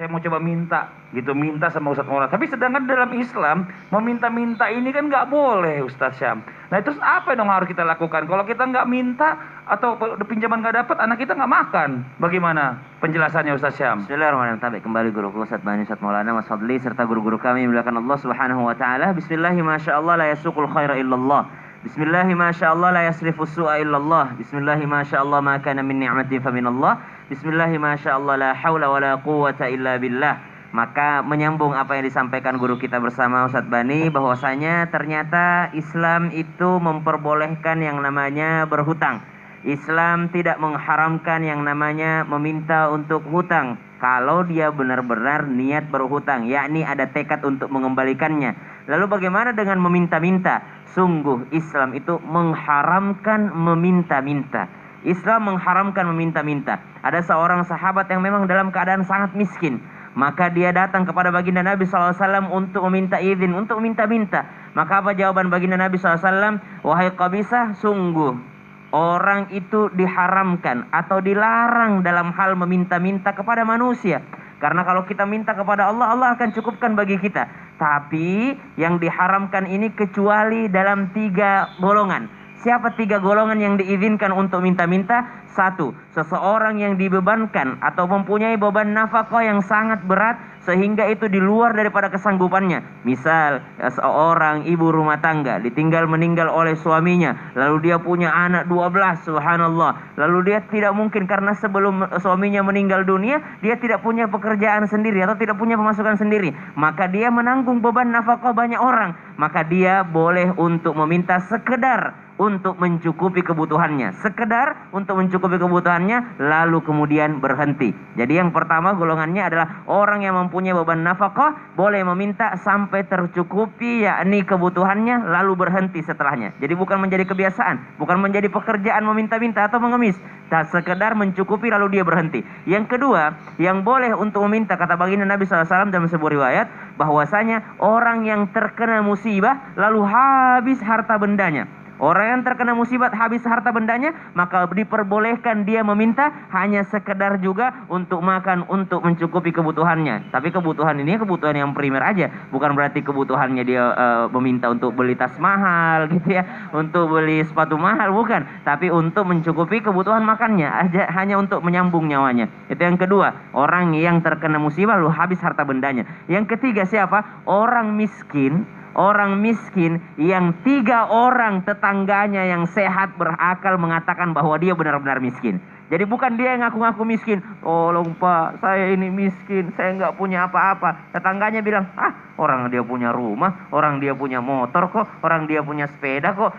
saya mau coba minta, gitu, minta sama Ustadz Maulana. Tapi sedangkan dalam Islam, meminta-minta ini kan nggak boleh, Ustadz Syam. Nah terus apa dong harus kita lakukan? Kalau kita nggak minta, atau pinjaman nggak dapat, anak kita nggak makan. Bagaimana penjelasannya Ustadz Syam? Bismillahirrahmanirrahim. Tabi kembali guruku Ustadz Bani, Ustadz Maulana, Mas Fadli, serta guru-guru kami dimuliakan Allah Subhanahu wa taala. Bismillahi masyaallah la yasuqul khaira illallah. Bismillahi masyaallah la yasrifus su'a illallah. Bismillahi masyaallah ma kana min ni'matin fa minallah. Bismillahi masyaallah la haula wala quwwata illa billah. Maka menyambung apa yang disampaikan guru kita bersama Ustadz Bani, bahwasanya ternyata Islam itu memperbolehkan yang namanya berhutang. Islam tidak mengharamkan yang namanya meminta untuk hutang kalau dia benar-benar niat berhutang, yakni ada tekad untuk mengembalikannya. Lalu bagaimana dengan meminta-minta? Sungguh Islam itu mengharamkan meminta-minta. Islam mengharamkan meminta-minta. Ada seorang sahabat yang memang dalam keadaan sangat miskin, maka dia datang kepada baginda Nabi SAW untuk meminta izin, untuk meminta-minta. Maka apa jawaban baginda Nabi SAW? Wahai Qabisah, sungguh orang itu diharamkan atau dilarang dalam hal meminta-minta kepada manusia. Karena kalau kita minta kepada Allah, Allah akan cukupkan bagi kita. Tapi yang diharamkan ini kecuali dalam 3 golongan. Siapa 3 golongan yang diizinkan untuk minta-minta? 1. Seseorang yang dibebankan atau mempunyai beban nafkah yang sangat berat sehingga itu di luar daripada kesanggupannya. Misal seorang ibu rumah tangga ditinggal meninggal oleh suaminya, lalu dia punya anak 12, subhanallah. Lalu dia tidak mungkin, karena sebelum suaminya meninggal dunia dia tidak punya pekerjaan sendiri atau tidak punya pemasukan sendiri, maka dia menanggung beban nafkah banyak orang. Maka dia boleh untuk meminta sekedar untuk mencukupi kebutuhannya, sekedar untuk mencukupi kebutuhannya, lalu kemudian berhenti. Jadi yang pertama golongannya adalah orang yang mempunyai beban nafkah, boleh meminta sampai tercukupi, yakni kebutuhannya, lalu berhenti setelahnya. Jadi bukan menjadi kebiasaan, bukan menjadi pekerjaan meminta-minta atau mengemis, tak sekedar mencukupi lalu dia berhenti. Yang kedua, yang boleh untuk meminta, kata baginda Nabi SAW dalam sebuah riwayat, bahwasanya orang yang terkena musibah lalu habis harta bendanya. Orang yang terkena musibah habis harta bendanya, maka diperbolehkan dia meminta hanya sekedar juga untuk makan, untuk mencukupi kebutuhannya. Tapi kebutuhan ini kebutuhan yang primer aja, bukan berarti kebutuhannya dia meminta untuk beli tas mahal gitu ya, untuk beli sepatu mahal, bukan. Tapi untuk mencukupi kebutuhan makannya aja, hanya untuk menyambung nyawanya. Itu yang kedua, orang yang terkena musibah lalu habis harta bendanya. Yang ketiga siapa? Orang miskin. Orang miskin yang 3 orang tetangganya yang sehat berakal mengatakan bahwa dia benar-benar miskin. Jadi bukan dia yang ngaku-ngaku miskin. Tolong Pak, saya ini miskin, saya nggak punya apa-apa. Tetangganya bilang, orang dia punya rumah, orang dia punya motor kok, orang dia punya sepeda kok.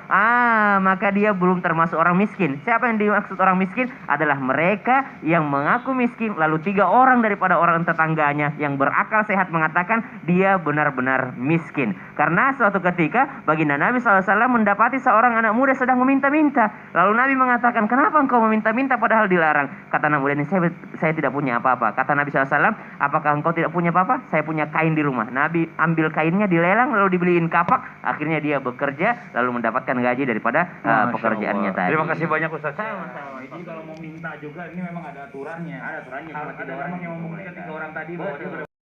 Maka dia belum termasuk orang miskin. Siapa yang dimaksud orang miskin? Adalah mereka yang mengaku miskin, lalu 3 orang daripada orang tetangganya yang berakal sehat mengatakan dia benar-benar miskin. Karena suatu ketika baginda Nabi SAW mendapati seorang anak muda sedang meminta-minta. Lalu Nabi mengatakan, kenapa engkau meminta-minta padahal dilarang? Kata anak muda ini, saya tidak punya apa-apa. Kata Nabi SAW, apakah engkau tidak punya apa-apa? Saya punya kain di rumah. Nabi ambil kainnya, dilelang, lalu dibeliin kapak. Akhirnya dia bekerja, lalu mendapatkan gaji daripada pekerjaannya tadi. Terima kasih banyak Ustaz. Jadi kalau mau minta juga ini memang ada aturannya. Ada aturannya. Ada memang yang memungkinkan 3 orang tadi bahwa dia